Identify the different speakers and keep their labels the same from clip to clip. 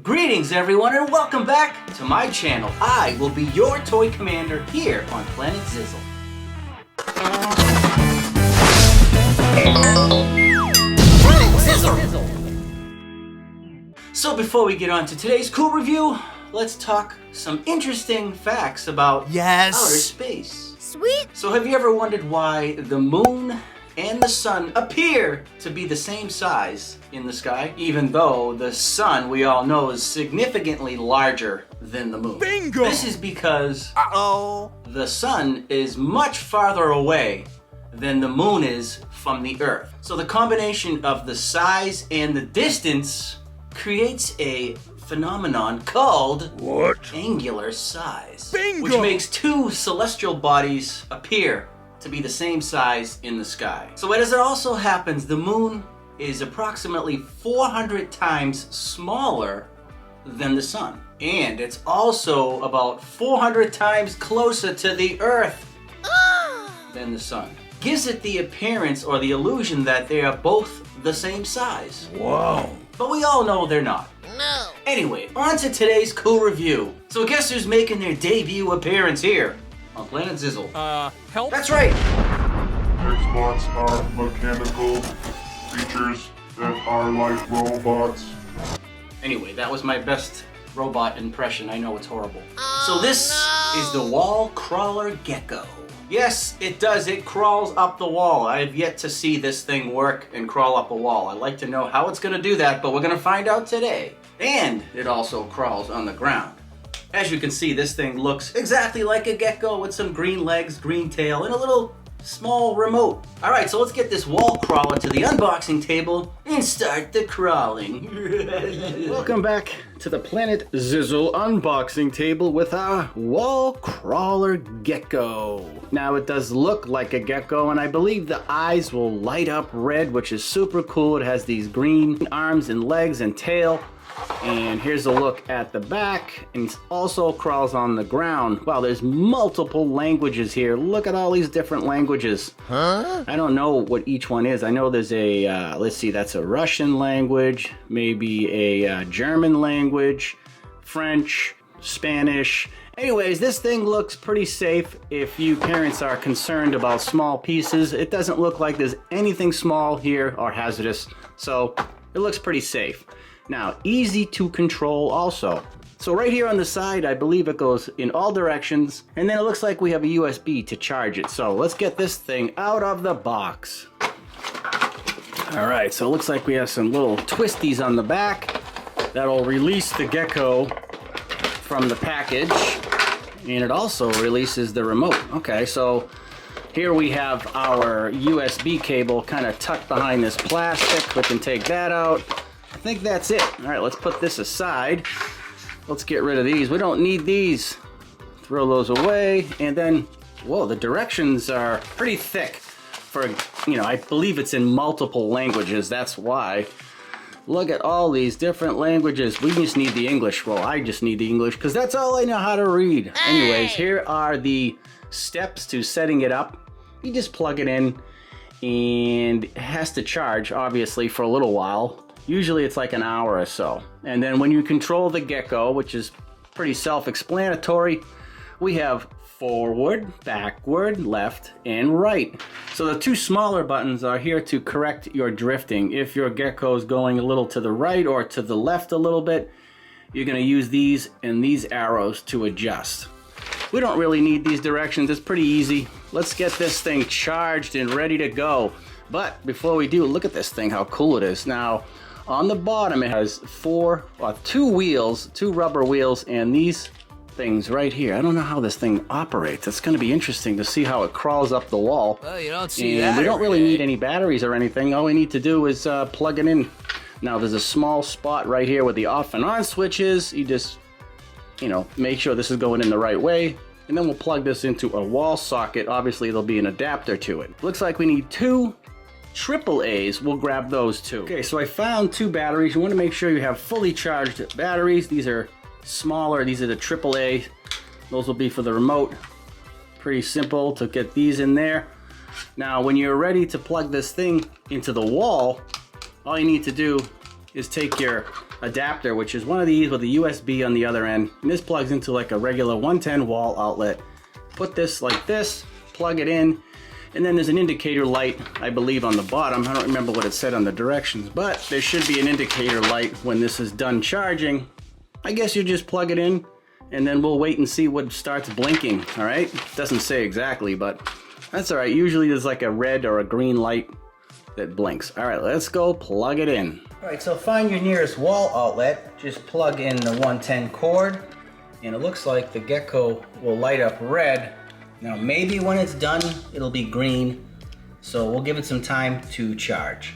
Speaker 1: Greetings everyone and welcome back to my channel. I will be your toy commander here on Planet Zizzle. Planet Zizzle! So before we get on to today's cool review, let's talk some interesting facts about outer space.
Speaker 2: Sweet!
Speaker 1: So have you ever wondered why the moon and the sun appear to be the same size in the sky, even though the sun, we all know, is significantly larger than the moon?
Speaker 3: Bingo!
Speaker 1: This is because the sun is much farther away than the moon is from the Earth. So the combination of the size and the distance creates a phenomenon called angular size.
Speaker 3: Bingo!
Speaker 1: Which makes two celestial bodies appear to be the same size in the sky. So as it also happens, the moon is approximately 400 times smaller than the sun. And it's also about 400 times closer to the Earth than the sun. Gives it the appearance or the illusion that they are both the same size.
Speaker 3: Wow.
Speaker 1: But we all know they're not.
Speaker 2: No.
Speaker 1: Anyway, on to today's cool review. So guess who's making their debut appearance here on Planet Zizzle?
Speaker 3: Help?
Speaker 1: That's right!
Speaker 4: Hex bots are mechanical creatures that are like robots.
Speaker 1: Anyway, that was my best robot impression. I know it's horrible. So this is the wall crawler Gecko. Yes, it does. It crawls up the wall. I have yet to see this thing work and crawl up a wall. I'd like to know how it's going to do that, but we're going to find out today. And it also crawls on the ground. As you can see, this thing looks exactly like a gecko with some green legs, green tail, and a little small remote. All right, so let's get this wall crawler to the unboxing table and start the crawling. Welcome back to the Planet Zizzle unboxing table with our wall crawler gecko. Now it does look like a gecko, and I believe the eyes will light up red, which is super cool. It has these green arms and legs and tail. And here's a look at the back, and it also crawls on the ground. Wow, there's multiple languages here. Look at all these different languages. I don't know what each one is. I know there's a, let's see, that's a Russian language, maybe a German language, French, Spanish. Anyways, this thing looks pretty safe if you parents are concerned about small pieces. It doesn't look like there's anything small here or hazardous, so it looks pretty safe. Now, easy to control also. So right here on the side, I believe it goes in all directions, and then it looks like we have a USB to charge it. So let's get this thing out of the box. All right, so it looks like we have some little twisties on the back that'll release the gecko from the package, and it also releases the remote. Okay, so here we have our USB cable kind of tucked behind this plastic. We can take that out. I think that's it. All right, let's put this aside. Let's get rid of these. We don't need these. Throw those away. And then, whoa, the directions are pretty thick for, you know, I believe it's in multiple languages. That's why. Look at all these different languages. We just need the English. Well, I just need the English because that's all I know how to read. Anyways, here are the steps to setting it up. You just plug it in, and it has to charge, obviously, for a little while. Usually it's like an hour or so. And then when you control the gecko, which is pretty self-explanatory, we have forward, backward, left, and right. So the two smaller buttons are here to correct your drifting. If your gecko is going a little to the right or to the left a little bit, you're going to use these and these arrows to adjust. We don't really need these directions. It's pretty easy. Let's get this thing charged and ready to go. But before we do, look at this thing, how cool it is. Now, on the bottom, it has two wheels, two rubber wheels, and these things right here. I don't know how this thing operates. It's going to be interesting to see how it crawls up the wall.
Speaker 3: Well, you don't see
Speaker 1: and
Speaker 3: that.
Speaker 1: We don't really need any batteries or anything. All we need to do is plug it in. Now, there's a small spot right here where the off and on switch is. You just, you know, make sure this is going in the right way. And then we'll plug this into a wall socket. Obviously, there'll be an adapter to it. Looks like we need two AAAs. We'll grab those too. Okay, so I found two batteries. You want to make sure you have fully charged batteries. These are smaller. These are the AAA. Those will be for the remote. Pretty simple to get these in there. Now, when you're ready to plug this thing into the wall, all you need to do is take your adapter, which is one of these with a USB on the other end, and this plugs into like a regular 110 wall outlet. Put this like this, plug it in, and then there's an indicator light, I believe, on the bottom. I don't remember what it said on the directions, but there should be an indicator light when this is done charging. I guess you just plug it in, and then we'll wait and see what starts blinking, all right? Doesn't say exactly, but that's all right. Usually there's like a red or a green light that blinks. All right, let's go plug it in. All right, so find your nearest wall outlet. Just plug in the 110 cord, and it looks like the Gecko will light up red. Now, maybe when it's done, it'll be green, so we'll give it some time to charge.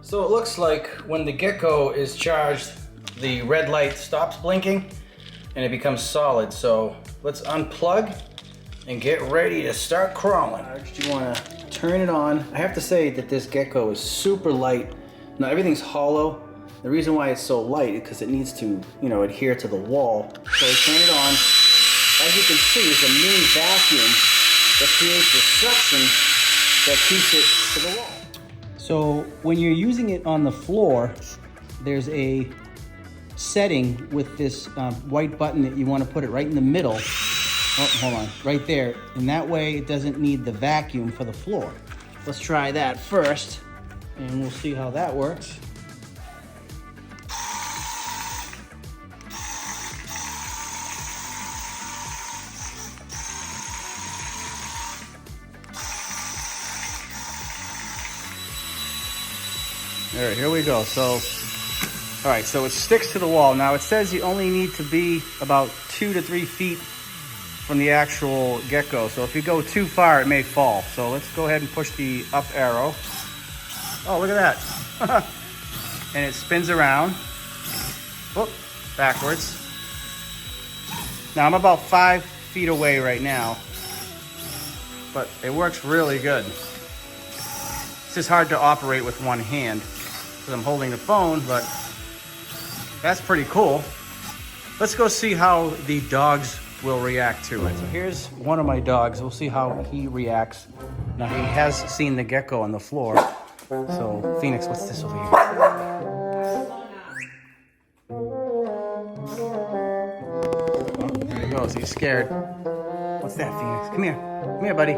Speaker 1: So it looks like when the Gecko is charged, the red light stops blinking, and it becomes solid. So let's unplug and get ready to start crawling. You want to turn it on. I have to say that this Gecko is super light. Now everything's hollow. The reason why it's so light is because it needs to, adhere to the wall. So we turn it on. As you can see, there's a mini vacuum that creates the suction that keeps it to the wall. So when you're using it on the floor, there's a setting with this white button that you want to put it right in the middle. Oh, hold on, right there. And that way it doesn't need the vacuum for the floor. Let's try that first, and we'll see how that works. All right, here we go. So, all right, so it sticks to the wall. Now it says you only need to be about 2 to 3 feet from the actual Gecko. So if you go too far, it may fall. So let's go ahead and push the up arrow. Oh, look at that. And it spins around. Whoop, backwards. Now I'm about 5 feet away right now, but it works really good. It's just hard to operate with one hand because I'm holding the phone, but that's pretty cool. Let's go see how the dogs will react to it. So here's one of my dogs. We'll see how he reacts. Now he has seen the Gecko on the floor. So Phoenix, what's this over here? Oh, there he goes. He's scared. What's that, Phoenix? Come here. Come here, buddy.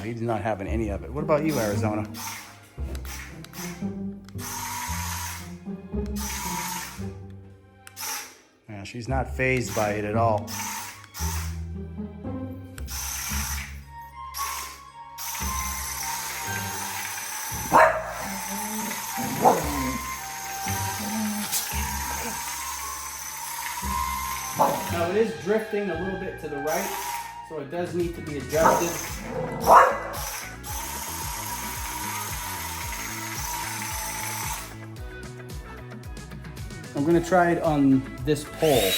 Speaker 1: He's not having any of it. What about you, Arizona? Yeah, she's not fazed by it at all. Now it is drifting a little bit to the right, so it does need to be adjusted. I'm going to try it on this pole.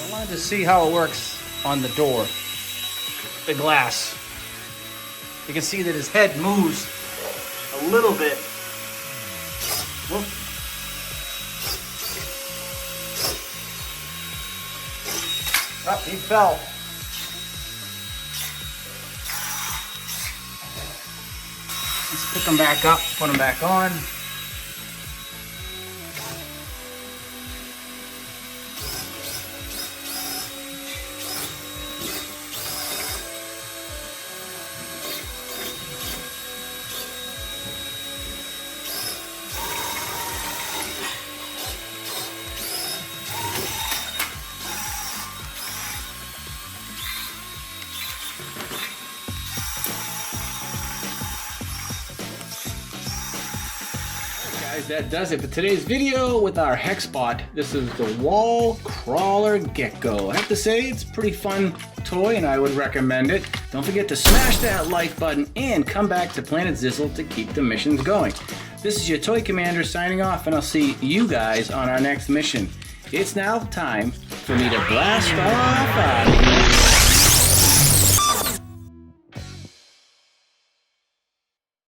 Speaker 1: I wanted to see how it works on the door, the glass. You can see that his head moves a little bit. Whoop. Oh, he fell. Let's pick him back up, put him back on. Guys, that does it for today's video with our Hex Bot. This is the Wall Crawler Gecko. I have to say, it's a pretty fun toy and I would recommend it. Don't forget to smash that like button and come back to Planet Zizzle to keep the missions going. This is your Toy Commander signing off, and I'll see you guys on our next mission. It's now time for me to blast off out of here.